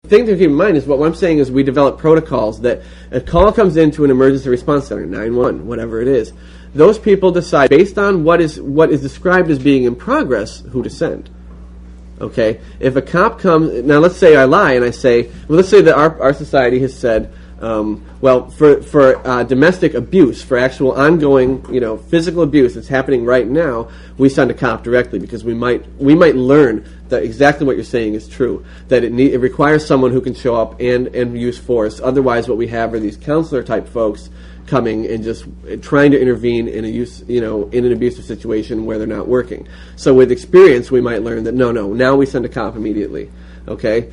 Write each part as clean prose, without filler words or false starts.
thing to keep in mind is what I'm saying is we develop protocols that a call comes into an emergency response center, 911, whatever it is. Those people decide based on what is described as being in progress who to send. Okay, if a cop comes now, let's say I lie and I say, well, let's say that our society has said, well, for domestic abuse, for actual ongoing, physical abuse that's happening right now, we send a cop directly because we might learn that exactly what you're saying is true. That it requires someone who can show up and use force. Otherwise, what we have are these counselor type folks coming and just trying to intervene in in an abusive situation where they're not working. So with experience, we might learn that no, now we send a cop immediately. Okay.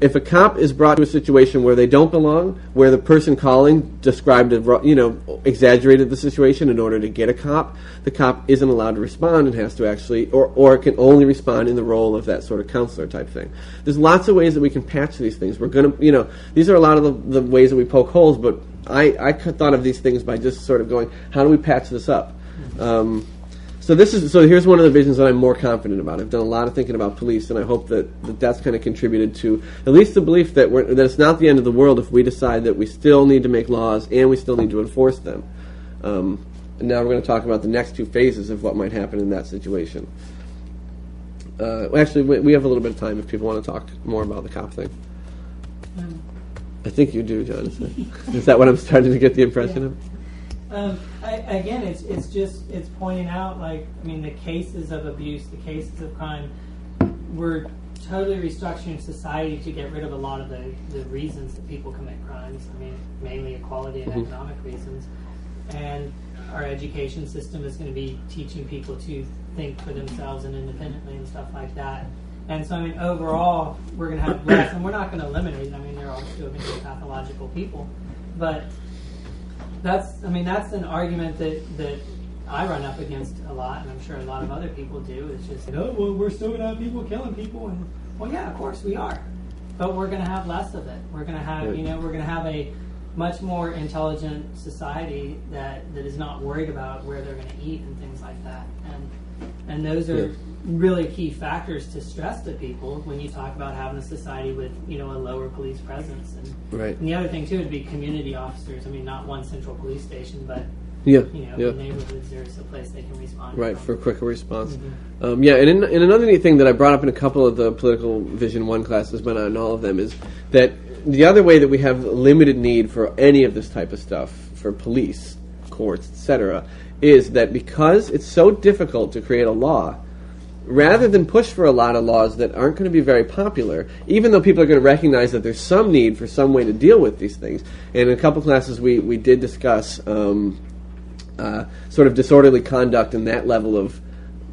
If a cop is brought to a situation where they don't belong, where the person calling described, exaggerated the situation in order to get a cop, the cop isn't allowed to respond and has to actually, or can only respond in the role of that sort of counselor type thing. There's lots of ways that we can patch these things. We're going to, these are a lot of the ways that we poke holes, but I thought of these things by just sort of going, how do we patch this up? So here's one of the visions that I'm more confident about. I've done a lot of thinking about police, and I hope that's kind of contributed to at least the belief that it's not the end of the world if we decide that we still need to make laws and we still need to enforce them. And now we're going to talk about the next two phases of what might happen in that situation. Actually, we have a little bit of time if people want to talk more about the cop thing. I think you do, Jonathan. Is that what I'm starting to get the impression of? Again, it's pointing out, the cases of abuse, the cases of crime, we're totally restructuring society to get rid of a lot of the reasons that people commit crimes. Mainly equality and economic reasons. And our education system is going to be teaching people to think for themselves and independently and stuff like that. And so, overall, we're going to have less, and we're not going to eliminate. There are still going to be pathological people, but that's an argument that I run up against a lot, and I'm sure a lot of other people do. It's just, we're still going to have people killing people, and well, yeah, of course we are, but we're going to have less of it. We're going to have, we're going to have a much more intelligent society that is not worried about where they're going to eat and things like that, and those are really key factors to stress to people when you talk about having a society with a lower police presence. And the other thing too would be community officers. Not one central police station, but in neighborhoods there's a place they can respond. Right, for quicker response. And in another neat thing that I brought up in a couple of the political Vision 1 classes, but not in all of them, is that the other way that we have limited need for any of this type of stuff, for police, courts, etc., is that because it's so difficult to create a law, rather than push for a lot of laws that aren't going to be very popular, even though people are going to recognize that there's some need for some way to deal with these things. And in a couple classes we did discuss sort of disorderly conduct and that level of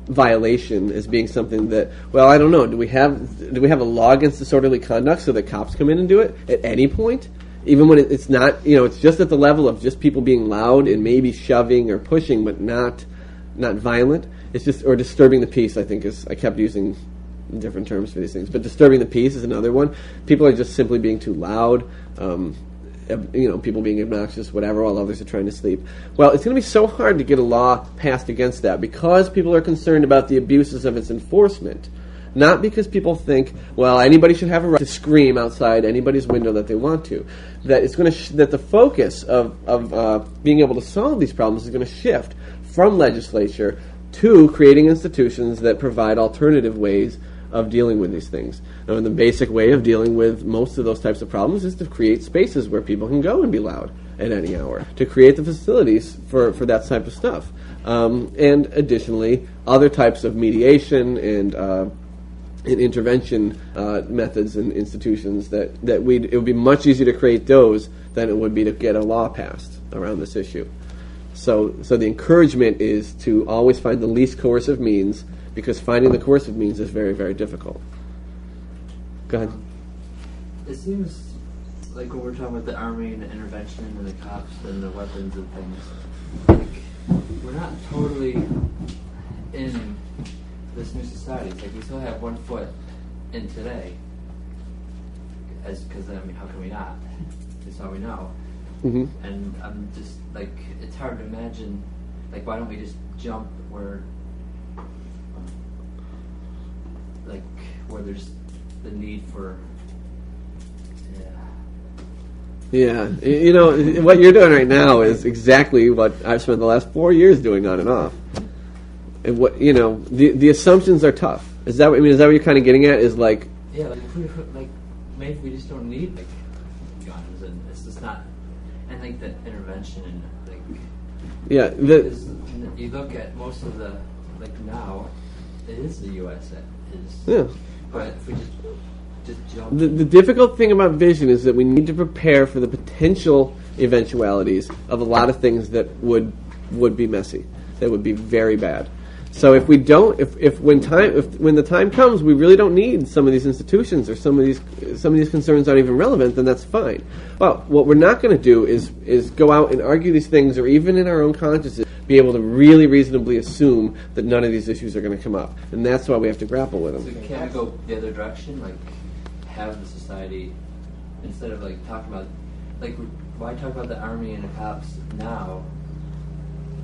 violation as being something that, well, I don't know, do we have a law against disorderly conduct so that cops come in and do it at any point? Even when it's not, it's just at the level of just people being loud and maybe shoving or pushing, but not violent. It's just, or disturbing the peace, I think, I kept using different terms for these things, but disturbing the peace is another one. People are just simply being too loud, people being obnoxious, whatever, while others are trying to sleep. Well, it's going to be so hard to get a law passed against that because people are concerned about the abuses of its enforcement. Not because people think, well, anybody should have a right to scream outside anybody's window that they want to. That it's going to that the focus of being able to solve these problems is going to shift from legislature to creating institutions that provide alternative ways of dealing with these things. Now, the basic way of dealing with most of those types of problems is to create spaces where people can go and be loud at any hour, to create the facilities for that type of stuff. And additionally, other types of mediation and intervention methods and institutions it would be much easier to create those than it would be to get a law passed around this issue. So the encouragement is to always find the least coercive means, because finding the coercive means is very, very difficult. Go ahead. It seems like when we're talking about the army and the intervention and the cops and the weapons and things, like we're not totally in this new society. It's like we still have one foot in today, because how can we not? That's all we know. Mm-hmm. And I'm just like, it's hard to imagine, like, why don't we just jump where there's the need for Yeah, you know, what you're doing right now is exactly what I've spent the last 4 years doing on and off. And what, you know, the assumptions are tough. Is that, I mean, is that what you're kind of getting at? Is like, yeah, like if we like maybe we just don't need like guns, and it's just not, and like the intervention and like yeah, because you look at most of the like now, it is the U.S. that is. Yeah. But if we just jump. The difficult thing about vision is that we need to prepare for the potential eventualities of a lot of things that would be messy, that would be very bad. So if we don't, if when the time comes, we really don't need some of these institutions, or some of these concerns aren't even relevant, then that's fine. But what we're not going to do is go out and argue these things, or even in our own consciences, be able to really reasonably assume that none of these issues are going to come up, and that's why we have to grapple with them. So can we go the other direction, like have the society, instead of like talking about, like why talk about the army and the cops now?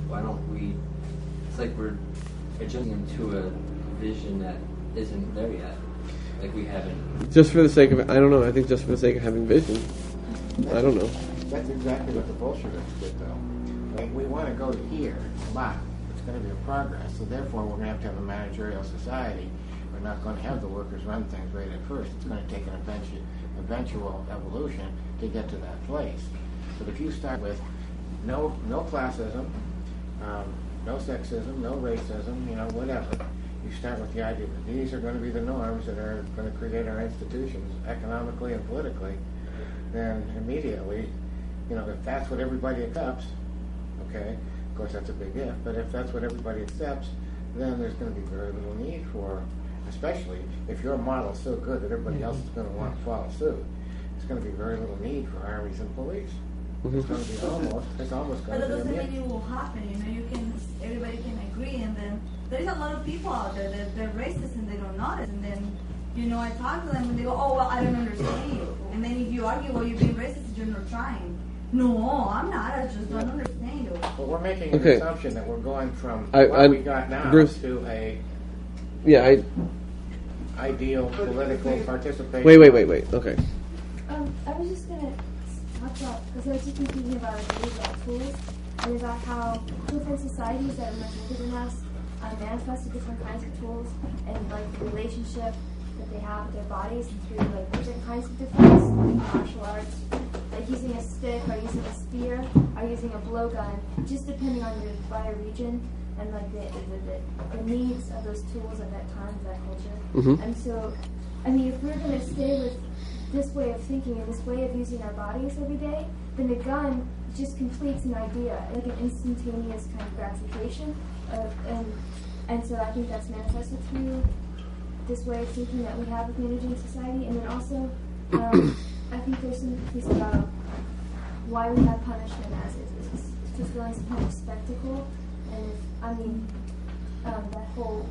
Why don't we? It's like we're adjusting into a vision that isn't there yet. Like we haven't. Just for the sake of, I don't know. I think just for the sake of having vision. I don't know. That's exactly what the Bolsheviks did, though. Like, we want to go to here a lot. It's going to be a progress. So therefore, we're going to have a managerial society. We're not going to have the workers run things right at first. It's going to take an eventual evolution to get to that place. But if you start with no classism, no sexism, no racism, you know, whatever. You start with the idea that these are going to be the norms that are going to create our institutions economically and politically, then immediately, you know, if that's what everybody accepts, okay, of course that's a big if, but if that's what everybody accepts, then there's going to be very little need for, especially if your model's so good that everybody else is going to want to follow suit, there's going to be very little need for armies and police. It's going to be it's almost going but to be that doesn't mean it will happen, you know, everybody can agree, and then there's a lot of people out there that they're racist and they don't notice, and then, you know, I talk to them and they go, oh, well, I don't understand you. And then if you argue, well, you're being racist, you're not trying. No, I'm not, I just don't understand you. But we're making an assumption that we're going from what we got now Bruce, to a ideal political participation. Wait. Okay. I was just going to talk about, because I was just thinking about tools, and about how different societies that are much bigger than us manifest different kinds of tools, and like the relationship that they have with their bodies, and through like different kinds of defense, like martial arts, like using a stick, or using a spear, or using a blowgun, just depending on your bioregion and like the needs of those tools at that time, that culture. Mm-hmm. And so, I mean, if we're going to stay with this way of thinking and this way of using our bodies every day, then the gun just completes an idea, like an instantaneous kind of gratification. And so I think that's manifested through this way of thinking that we have with managing society. And then also, I think there's some piece about why we have punishment as it's fulfilling some kind of spectacle. And I mean, that whole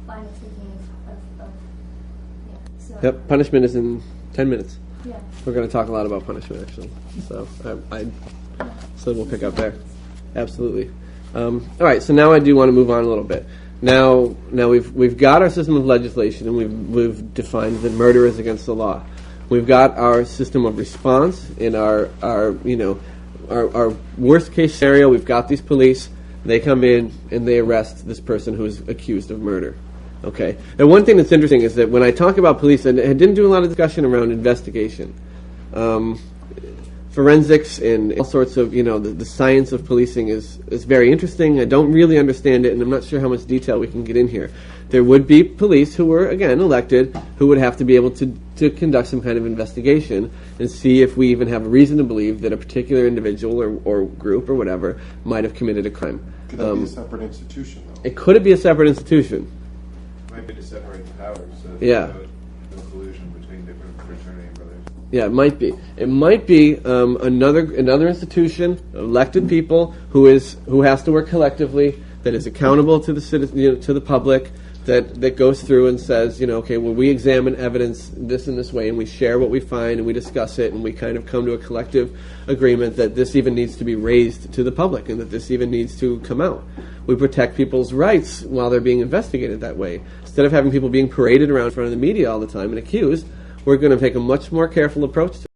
line of thinking of yeah. So, Yep, punishment is in 10 minutes. Yeah. We're going to talk a lot about punishment, actually. So so we'll pick up there. Absolutely. All right, so now I do want to move on a little bit. Now we've got our system of legislation, and we've defined that murder is against the law. We've got our system of response in our worst case scenario. We've got these police. They come in and they arrest this person who is accused of murder. Okay. And one thing that's interesting is that when I talk about police, and I didn't do a lot of discussion around investigation, forensics and all sorts of, the science of policing is very interesting. I don't really understand it, and I'm not sure how much detail we can get in here. There would be police who were, again, elected, who would have to be able to conduct some kind of investigation and see if we even have a reason to believe that a particular individual or group or whatever might have committed a crime. Could that be a separate institution, though? It could be a separate institution. It might be to separate the powers. So yeah. No collusion between different fraternity and brothers. Yeah, it might be. It might be another institution, elected people who has to work collectively, that is accountable to the citizen, to the public, that goes through and says, okay, well, we examine evidence this and this way, and we share what we find, and we discuss it, and we kind of come to a collective agreement that this even needs to be raised to the public, and that this even needs to come out. We protect people's rights while they're being investigated that way. Instead of having people being paraded around in front of the media all the time and accused, we're going to take a much more careful approach to it.